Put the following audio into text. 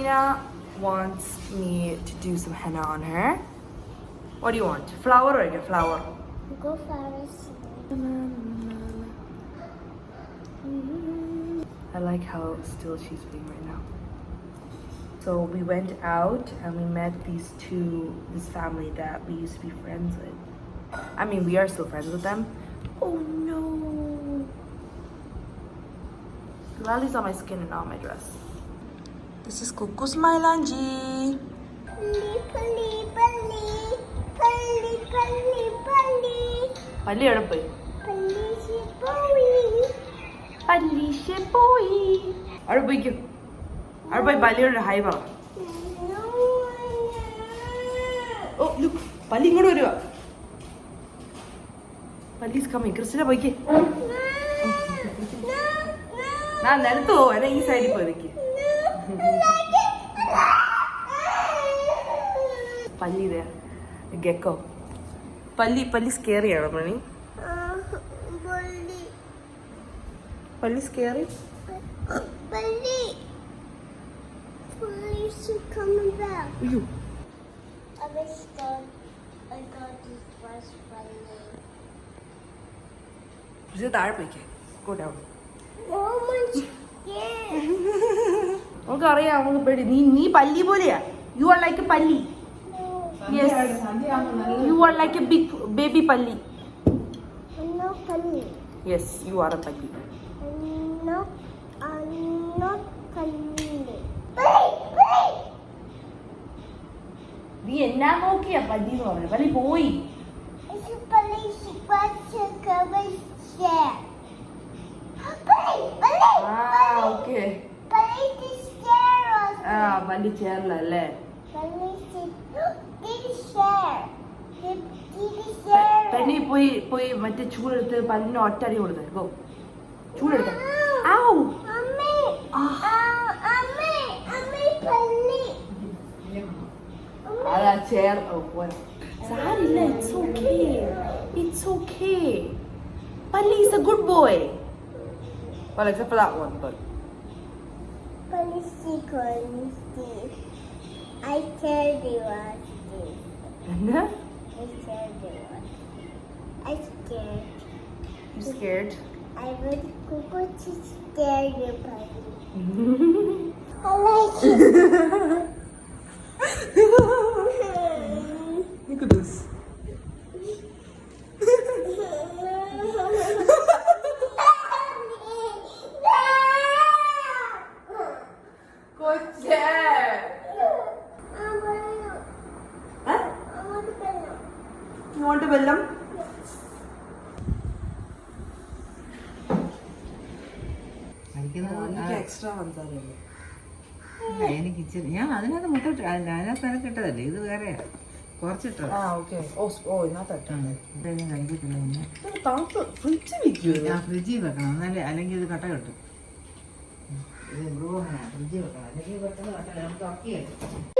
Tina wants me to do some henna on her. What do you want? Flower or get flower? Go flowers. I like how still she's being right now. So we went out and we met this family that we used to be friends with. I mean, we are still friends with them. Oh no! Lollies on my skin and not on my dress. This is Kuku's Mailanji. Pali, pali, pali, pali, pali. Palli എവിടെ പോയി? Pali, boy. പല്ലിശ്ശേ പോയി. അവിടെ പോയിക്കോ. അവിടെ പോയി പല്ലിയോട് hi പറ. ഓ look, പല്ലി ഇങ്ങോട്ട് വരുവാ. പല്ലി ഈസ് കമ്മിങ്. ക്രിസ്റ്റിന പോയിക്കേ. ഞാൻ നിലത്ത് പോവാ, എന്നെ ഈ സൈഡിൽ പോയി നിൽക്ക്. പല്ലി ഗെക്കോ. പല്ലി സ്കേറിയാണോ മണി? പല്ലി scary? Pali. Pali should come back. അയ്യോ. I got this first pali. ഇത് താഴെ പോയിക്കേ. Go down. Oh my God. നമുക്കറിയാം, നമുക്ക് പേടി. നീ പല്ലി പോലെയാ. You are like a പല്ലി. Yes. You are like a big baby പല്ലി. I'm not pali. Yes, you are a പല്ലി. I'm not pali. Pali. നീ എന്നാ നോക്കിയാ പല്ലി എന്ന് പറഞ്ഞു? പല്ലി പോയി. It's a pali. She wants to come and share. Pali. Okay. Pali to share us. പല്ലി ചേർല അല്ലേ? Pali did share. Did share. പെണ്ണി പോയി മറ്റേ ചൂടെടുത്ത് പല്ലിന് ഒറ്റടി കൊടുത്തേ. ഗോ, ചൂടെടുത്ത. ഔ. Ammi. Ammi pali. അതാ ചേർ. സാരില്ല, it's okay. It's okay. Palli is a good boy. Well, except for that one, but. Pali sequence. I told you what this. എന്നാ? I told you what. I'm scared. You scared? I want Coco to scare you, Pali. I like it. Look at this. കൊച്ചേ. ഇങ്ങോട്ട് വെള്ളം. Extra വന്നതല്ലേ? എനിക്ക് ഇച്ചിരി ഞാൻ അതിനകത്ത് മുട്ട അതിനകത്ത് ഇട്ടതല്ലേ, ഇത് വേറെയാ, കുറച്ചിട്ടോ. കഴിക്കത്തില്ല. ഫ്രിഡ്ജിൽ വെക്കണം, എന്നാലേ, അല്ലെങ്കിൽ ഇത് കട്ട കെട്ടും. ഇത് ഫ്രിഡ്ജിൽ വെക്കണം, അല്ലെങ്കിൽ പെട്ടെന്ന് കട്ട നമുക്ക്